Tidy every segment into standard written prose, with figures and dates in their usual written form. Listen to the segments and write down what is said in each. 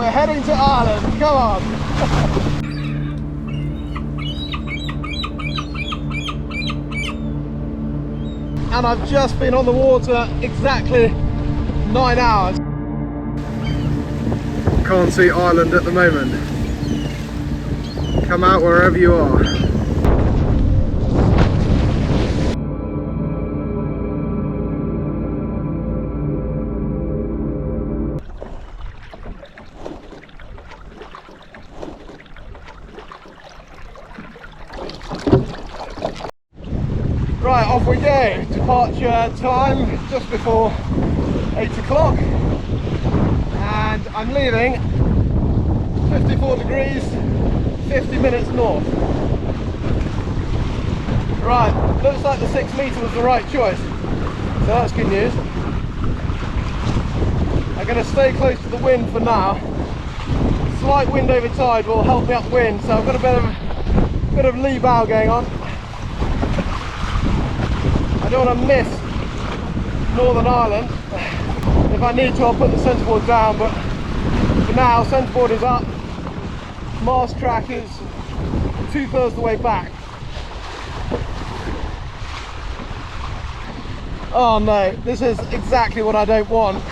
we're heading to Ireland, come on! And I've just been on the water exactly 9 hours. Can't see Ireland at the moment. Come out wherever you are. Right, off we go. Departure time just before 8 o'clock. And I'm leaving 54 degrees, 50 minutes north. Right, looks like the 6 metre was the right choice. So that's good news. I'm going to stay close to the wind for now. Slight wind over tide will help me upwind, so I've got a bit of lee bow going on. I don't want to miss Northern Ireland. If I need to, I'll put the centreboard down, but for now, centreboard is up. Mast track is 2/3 the way back. Oh no, this is exactly what I don't want.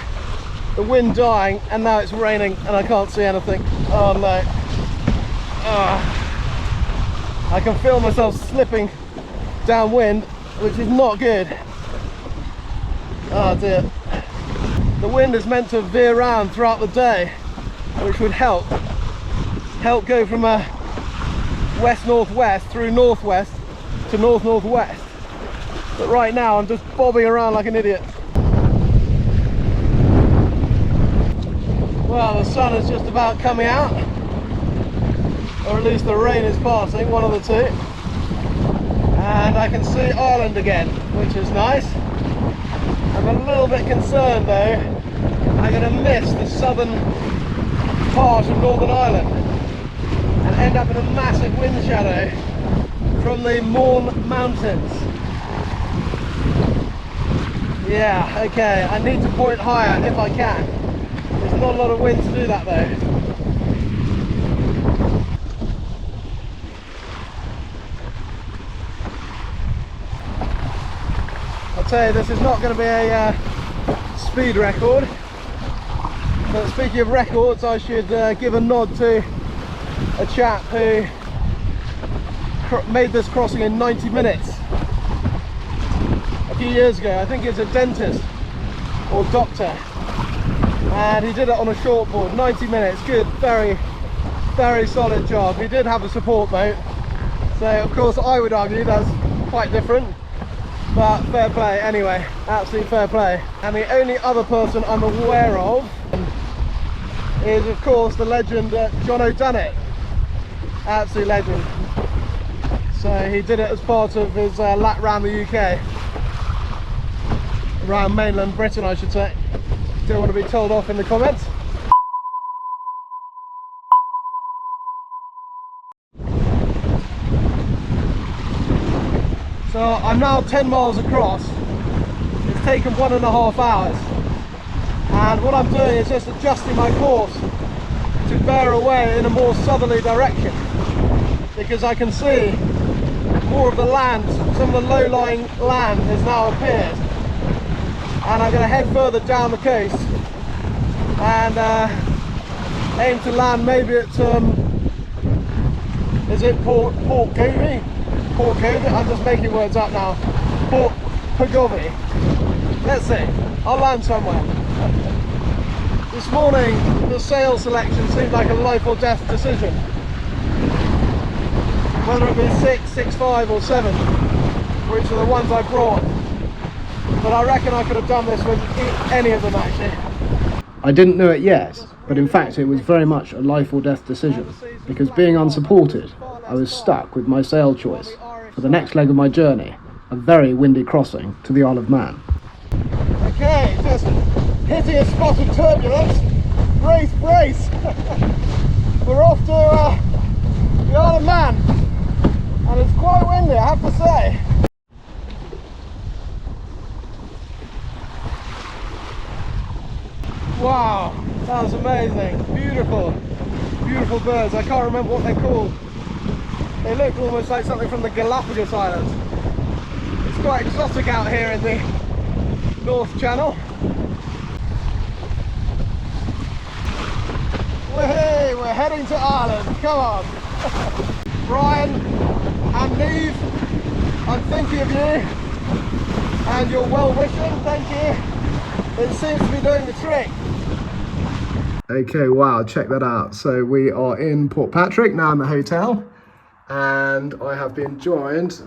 The wind dying, and now it's raining, and I can't see anything. Oh no. I can feel myself slipping downwind, which is not good. Oh dear. The wind is meant to veer around throughout the day, which would help go from a west-northwest through northwest to north-northwest. But right now I'm just bobbing around like an idiot. Well, the sun is just about coming out, or at least the rain is passing, one of the two. And I can see Ireland again, which is nice. I'm a little bit concerned though, I'm going to miss the southern part of Northern Ireland and end up in a massive wind shadow from the Mourne Mountains. Yeah, okay, I need to point higher if I can. There's not a lot of wind to do that though. I'll tell you, this is not going to be a speed record, but speaking of records, I should give a nod to a chap who made this crossing in 90 minutes a few years ago. I think he's a dentist or doctor, and he did it on a shortboard. 90 minutes, good, very solid job. He did have a support boat, so of course I would argue that's quite different. But fair play anyway, absolute fair play. And the only other person I'm aware of is of course the legend John O'Dunnett. Absolute legend. So he did it as part of his lap round the UK. Around mainland Britain, I should say. Don't want to be told off in the comments. So I'm now 10 miles across. It's taken 1.5 hours. And what I'm doing is just adjusting my course to bear away in a more southerly direction, because I can see more of the land, some of the low-lying land has now appeared. And I'm going to head further down the coast and aim to land maybe at, is it Port Covey? Port Covey? I'm just making words up now. Port Pagovey. Let's see, I'll land somewhere. This morning the sail selection seemed like a life or death decision. Whether it be 6, 6.5 or 7, which are the ones I brought. But I reckon I could have done this with any of them actually. I didn't know it yet, but in fact it was very much a life or death decision, because being unsupported, I was stuck with my sail choice for the next leg of my journey, a very windy crossing to the Isle of Man. Okay, just hitting a spot of turbulence. Brace, brace! We're off to the Isle of Man, and it's quite windy, I have to say. Wow, That was amazing. Beautiful, beautiful birds. I can't remember what they're called. They look almost like something from the Galapagos Islands. It's quite exotic out here in the North Channel. Hey, we're heading to Ireland. Come on. Brian and Neve, I'm thinking of you and your well-wishing. Thank you. It seems to be doing the trick. Okay, wow, check that out. So we are in Portpatrick, now in the hotel, and I have been joined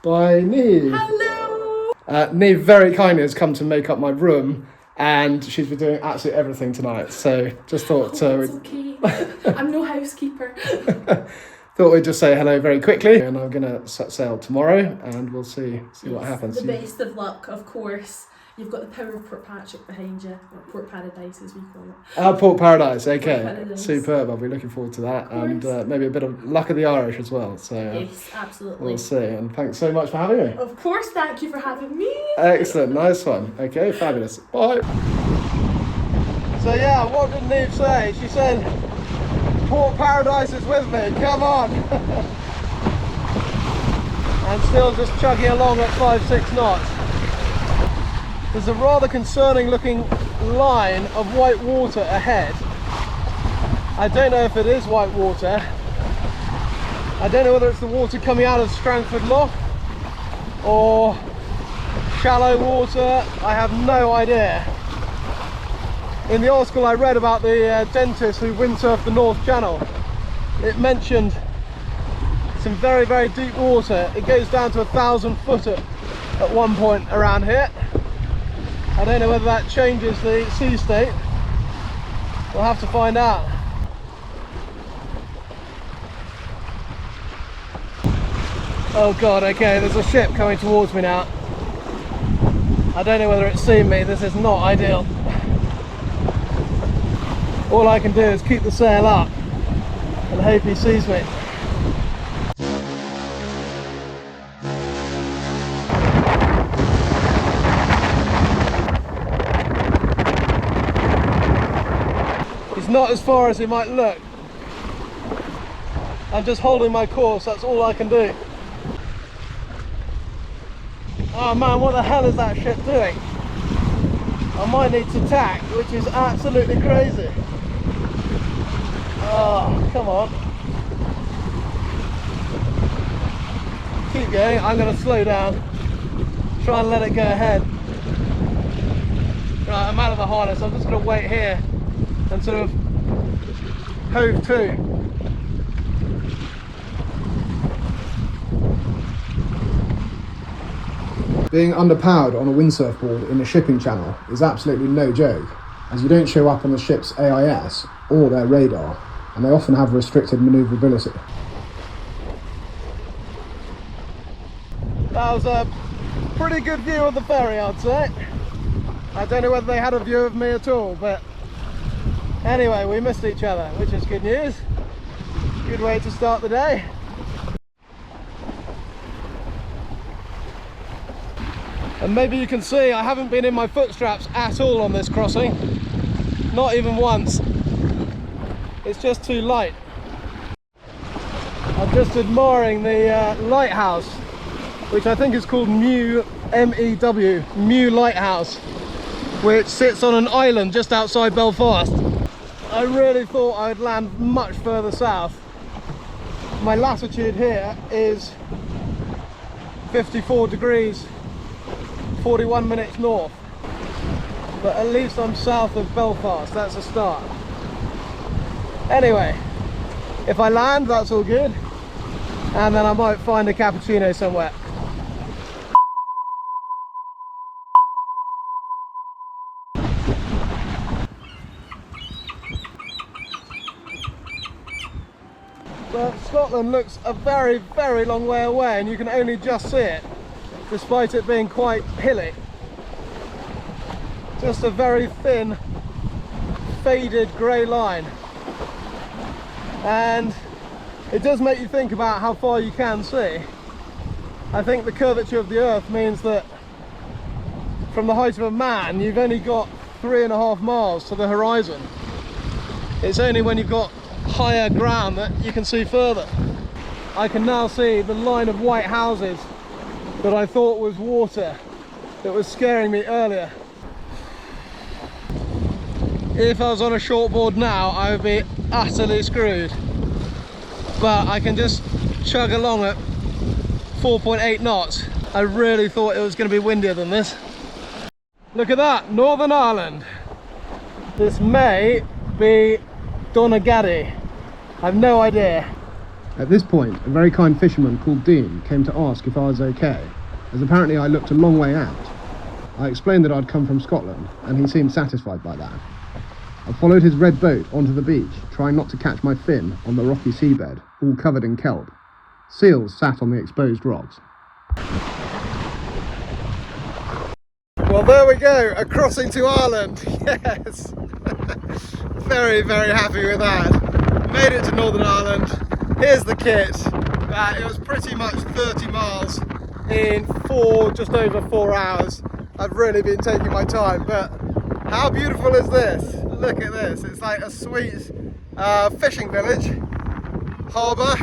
by Neve. Hello! Neve very kindly has come to make up my room, and she's been doing absolutely everything tonight. So just thought It's okay. I'm no housekeeper. thought we'd just say hello very quickly, and I'm gonna set sail tomorrow, and we'll see what happens. The best of luck, of course. You've got the power of Portpatrick behind you, or Port Paradise as we call it. Port Paradise, okay. Port Paradise. Superb, I'll be looking forward to that. And maybe a bit of luck of the Irish as well. So Yes, absolutely. we'll see. And thanks so much for having me. Of course, thank you for having me. Excellent, nice one. Okay, fabulous. Bye. So yeah, what did Neve say? She said, Port Paradise is with me, come on. And still just chugging along at 5-6 knots. There's a rather concerning looking line of white water ahead. I don't know if it is white water. I don't know whether it's the water coming out of Strangford Lough or shallow water. I have no idea. In the article I read about the dentist who windsurfed the North Channel, it mentioned some very, very deep water. It goes down to 1,000 foot at one point around here. I don't know whether that changes the sea state. We'll have to find out. Oh god, okay, there's a ship coming towards me now. I don't know whether it's seen me. This is not ideal. All I can do is keep the sail up and hope he sees me. It's not as far as it might look. I'm just holding my course, that's all I can do. Oh man, what the hell is that ship doing? I might need to tack, which is absolutely crazy. Oh, come on. Keep going, I'm going to slow down. Try and let it go ahead. Right, I'm out of the harness, I'm just going to wait here and sort of hove to. Being underpowered on a windsurf board in a shipping channel is absolutely no joke, as you don't show up on the ship's AIS or their radar, and they often have restricted manoeuvrability. That was a pretty good view of the ferry, I'd say. I don't know whether they had a view of me at all, but anyway, we missed each other, which is good news. Good way to start the day. And maybe you can see I haven't been in my foot straps at all on this crossing. Not even once. It's just too light. I'm just admiring the lighthouse, which I think is called Mew, M-E-W, Mew Lighthouse, which sits on an island just outside Belfast. I really thought I would land much further south. My latitude here is 54 degrees 41 minutes north, but at least I'm south of Belfast. That's a start. Anyway, if I land, that's all good, and then I might find a cappuccino somewhere. But Scotland looks a very, very long way away, and you can only just see it, despite it being quite hilly. Just a very thin, faded grey line. And it does make you think about how far you can see. I think the curvature of the earth means that from the height of a man, you've only got 3.5 miles to the horizon. It's only when you've got higher ground that you can see further. I can now see the line of white houses that I thought was water that was scaring me earlier. If I was on a shortboard now, I would be utterly screwed. But I can just chug along at 4.8 knots. I really thought it was going to be windier than this. Look at that, Northern Ireland. This may be Donegal. I've no idea. At this point, a very kind fisherman called Dean came to ask if I was okay, as apparently I looked a long way out. I explained that I'd come from Scotland, and he seemed satisfied by that. I followed his red boat onto the beach, trying not to catch my fin on the rocky seabed, all covered in kelp. Seals sat on the exposed rocks. Well, there we go, a crossing to Ireland. Yes. Very, very happy with that. Made it to Northern Ireland. Here's the kit. It was pretty much 30 miles in just over 4 hours. I've really been taking my time, but how beautiful is this? Look at this. It's like a sweet fishing village, harbour.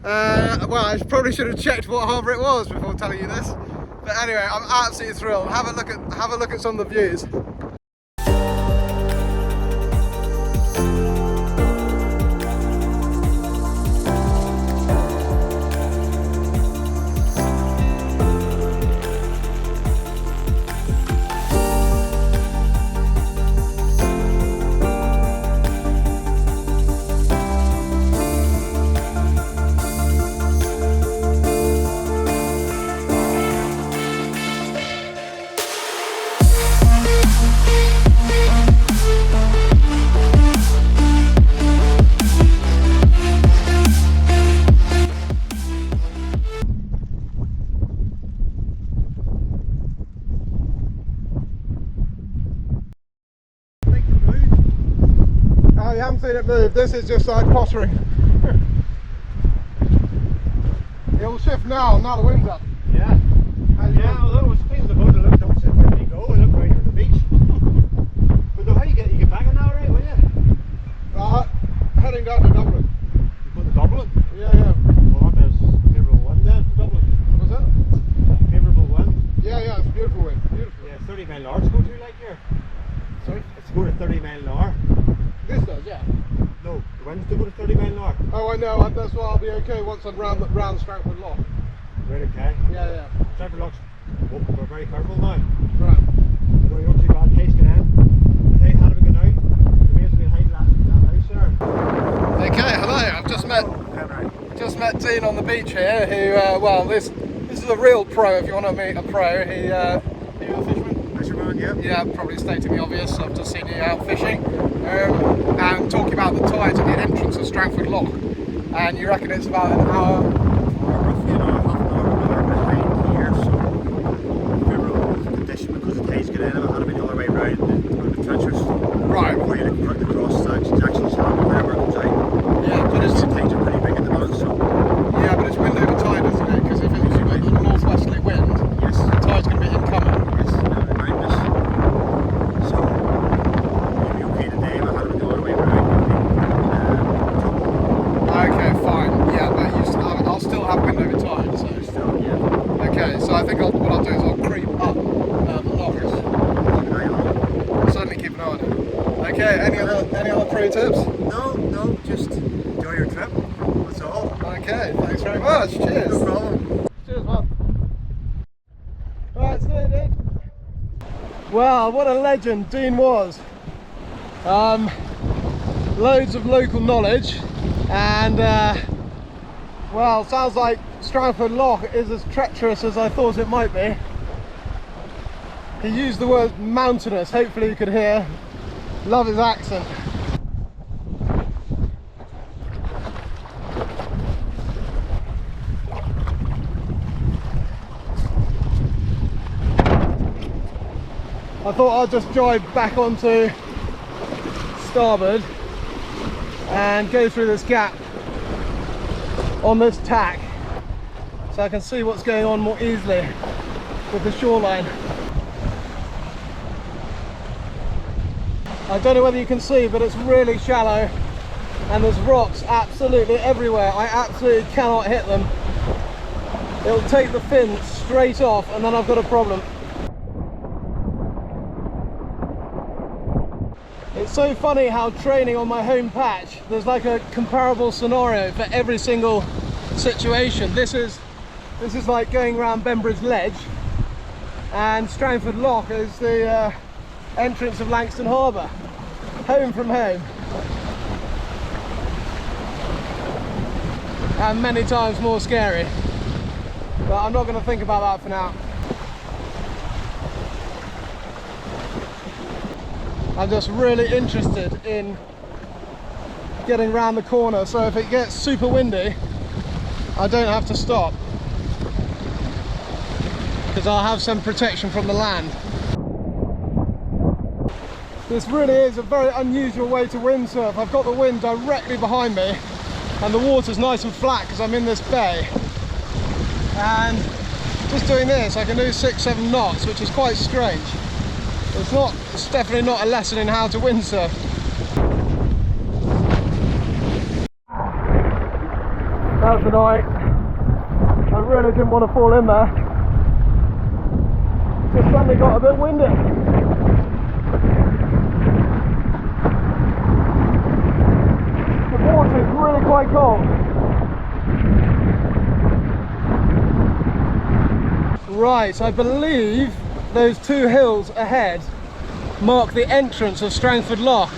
Well, I probably should have checked what harbour it was before telling you this. But anyway, I'm absolutely thrilled. Have a look at some of the views. You haven't seen it move. This is just like pottering. It'll shift now the wind's up. Yeah. Yeah, although it was clean the boat, it looked up, said, where did he go? It looked right on the beach. But how do you get back on now, right, will you? Heading down to Dublin. You go to Dublin? Yeah. Well, there's favourable wind then to Dublin. What's that? Favourable wind. Yeah, it's a beautiful wind. Beautiful. Yeah, 30 mile an hour to go to like here. Sorry? It's to go to 30 mile an hour. This does, yeah. No, the wind's to go to 30 mile an hour. Oh, I know. That's why I'll be okay once I'm round Strangford Lough. Right, okay. Yeah. Strangford Lough's, we're very careful now. Right. We're not too bad taste going in. The tide had to be going out. The waves have been hiding that house there. Okay, hello. I've just met Dean on the beach here. Who, well, this is a real pro. If you want to meet a pro, he a fisherman. Fisherman, yeah. Yeah, probably stating the obvious. I've just seen you out fishing and talking about the tides at the entrance of Strangford Lough. And you reckon it's about an hour? Roughly an hour, half an hour behind here. So, favourable condition because the tide's getting in. It had to be the other way round the trenchers. Right. Where you cut the cross sections wherever it comes out. Yeah, but it's the tides are pretty big at the moment, so. Yeah, but it's wind over tide, isn't it? Because if it's a northwesterly wind, Yes. the tide's going to be incoming. Yes, around us. So, you'll be okay today, but had to be the other way round. Okay, fine. Yeah, but I'll still have wind over tide, so. Still, yeah. Okay, so I think what I'll do is I'll creep up the loch. Keep an eye on it. Certainly keep an eye on it. Okay, any other pro tips? No, just enjoy your trip. That's all. Okay, thanks very much. Cheers. No problem. Cheers, man. Right, see you, Dean. Well, what a legend Dean was. Loads of local knowledge, and well, sounds like Strangford Lough is as treacherous as I thought it might be. He used the word mountainous. Hopefully you could hear. Love his accent. I thought I'd just drive back onto starboard and go through this gap on this tack so I can see what's going on more easily with the shoreline. I don't know whether you can see, but it's really shallow and there's rocks absolutely everywhere. I absolutely cannot hit them. It'll take the fin straight off and then I've got a problem. It's so funny how training on my home patch, there's like a comparable scenario for every single situation. This is like going around Bembridge Ledge, and Strangford Lough is the entrance of Langston Harbour. Home from home. And many times more scary. But I'm not going to think about that for now. I'm just really interested in getting round the corner, so if it gets super windy I don't have to stop, because I'll have some protection from the land. This really is a very unusual way to windsurf. I've got the wind directly behind me and the water's nice and flat because I'm in this bay, and just doing this I can do 6-7 knots, which is quite strange. It's definitely not a lesson in how to windsurf. That's the night. I really didn't want to fall in there. Just suddenly got a bit windy. The water is really quite cold. Right, I believe those two hills ahead mark the entrance of Strangford Lough,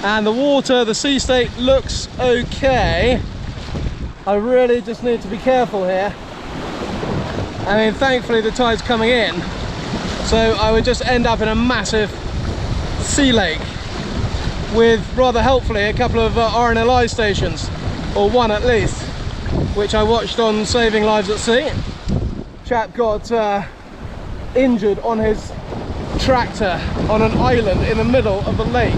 and the water, the sea state looks okay. I really just need to be careful here. I mean, thankfully the tide's coming in, so I would just end up in a massive sea lake with, rather helpfully, a couple of RNLI stations, or one at least, which I watched on Saving Lives at Sea. Chap got injured on his tractor on an island in the middle of the lake.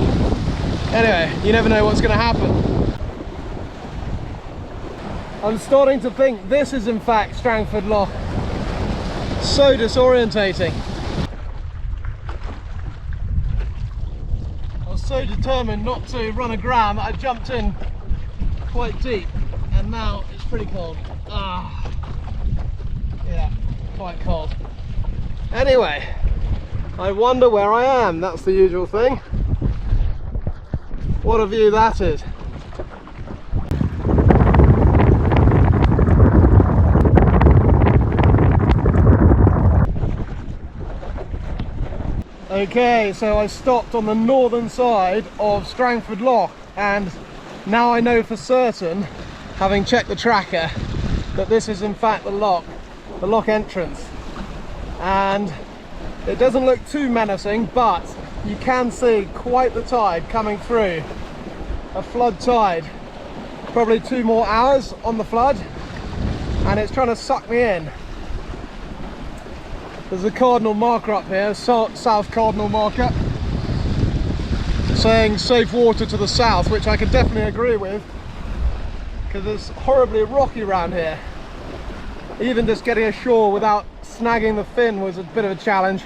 Anyway, you never know what's going to happen. I'm starting to think this is in fact Strangford Lough. So disorientating. I was so determined not to run aground that I jumped in quite deep, and now it's pretty cold. Yeah, quite cold. Anyway, I wonder where I am. That's the usual thing. What a view that is. Okay, so I stopped on the northern side of Strangford Lough, and now I know for certain, having checked the tracker, that this is in fact the loch entrance. And it doesn't look too menacing, but you can see quite the tide coming through. A flood tide, probably 2 more hours on the flood, and it's trying to suck me in. There's a cardinal marker up here, south cardinal marker, saying safe water to the south, which I could definitely agree with, because it's horribly rocky around here. Even just getting ashore without snagging the fin was a bit of a challenge.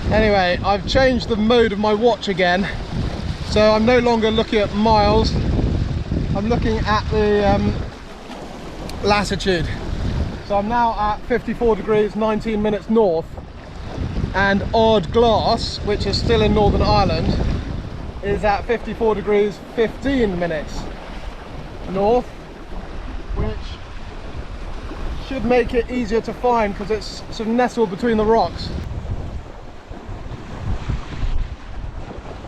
Anyway, I've changed the mode of my watch again, so I'm no longer looking at miles, I'm looking at the latitude. So I'm now at 54 degrees 19 minutes north, and Ardglass, which is still in Northern Ireland, is at 54 degrees 15 minutes north, which should make it easier to find because it's sort of nestled between the rocks.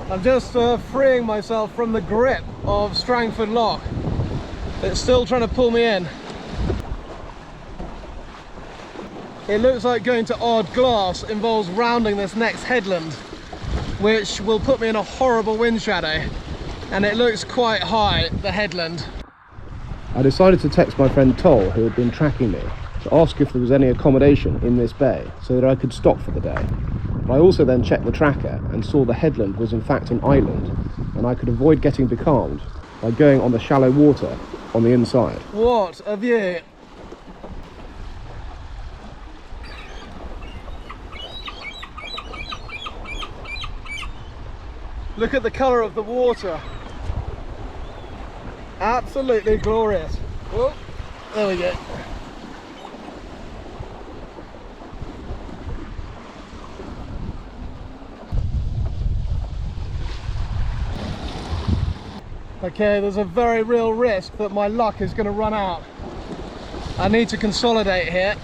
I'm just freeing myself from the grip of Strangford Lough. It's still trying to pull me in. It looks like going to Ardglass involves rounding this next headland, which will put me in a horrible wind shadow, and it looks quite high, the headland. I decided to text my friend Toll, who had been tracking me, to ask if there was any accommodation in this bay so that I could stop for the day. But I also then checked the tracker and saw the headland was in fact an island, and I could avoid getting becalmed by going on the shallow water on the inside. What a view! Look at the colour of the water. Absolutely glorious. Oh, there we go. Okay, there's a very real risk that my luck is going to run out. I need to consolidate here.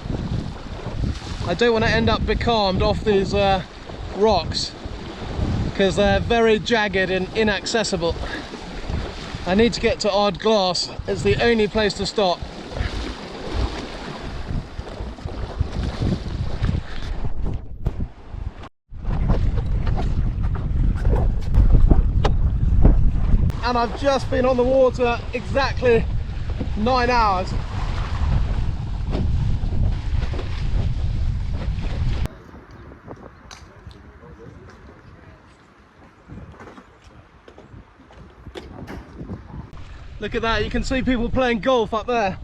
I don't want to end up becalmed off these rocks because they're very jagged and inaccessible. I need to get to Ardglass. It's the only place to stop. And I've just been on the water exactly 9 hours. Look at that, you can see people playing golf up there.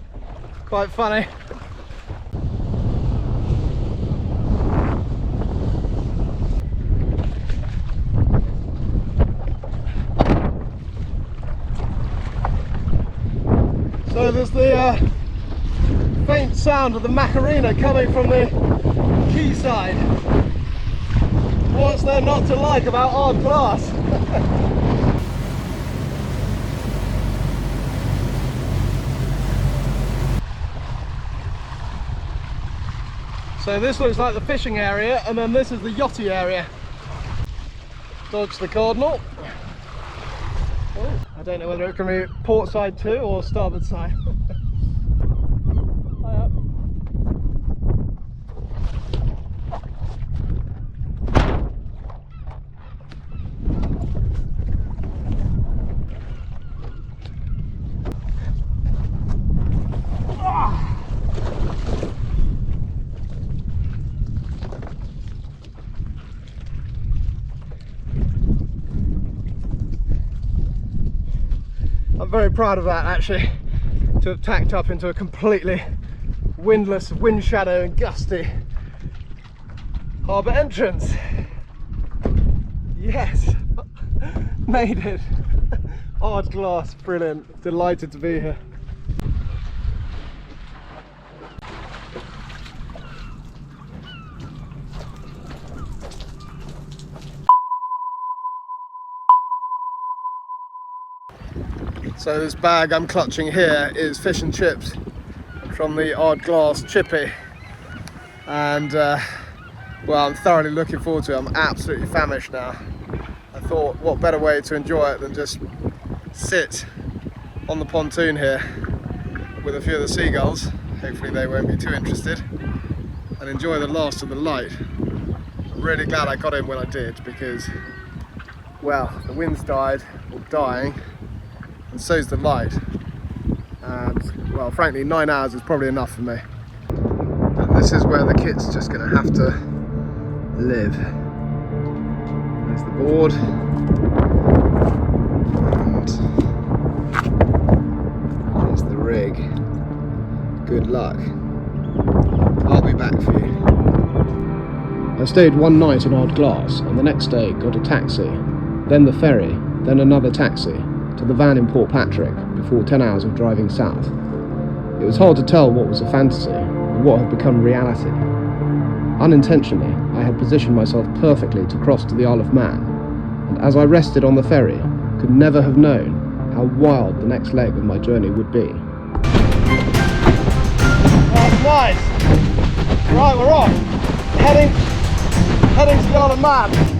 Quite funny. So there's the faint sound of the Macarena coming from the quayside. What's there not to like about Ardglass? So this looks like the fishing area, and then this is the yachty area. Dodge the cardinal. Oh, I don't know whether it can be port side 2 or starboard side. High up. I'm very proud of that, actually, to have tacked up into a completely windless, wind shadow and gusty harbour entrance. Yes, made it. Ardglass, brilliant, delighted to be here. So this bag I'm clutching here is fish and chips from the Ardglass chippy, and well, I'm thoroughly looking forward to it. I'm absolutely famished now. I thought, what better way to enjoy it than just sit on the pontoon here with a few of the seagulls, hopefully they won't be too interested, and enjoy the last of the light. I'm really glad I got in when I did, because, well, the wind's died, or dying, and so's the light, and well, frankly 9 hours is probably enough for me. And this is where the kit's just going to have to live. There's the board, and there's the rig. Good luck. I'll be back for you. I stayed one night in Ardglass, and the next day got a taxi, then the ferry, then another taxi to the van in Port Patrick before 10 hours of driving south. It was hard to tell what was a fantasy and what had become reality. Unintentionally, I had positioned myself perfectly to cross to the Isle of Man, and as I rested on the ferry, could never have known how wild the next leg of my journey would be. That's nice! Right, we're off! Heading to the Isle of Man.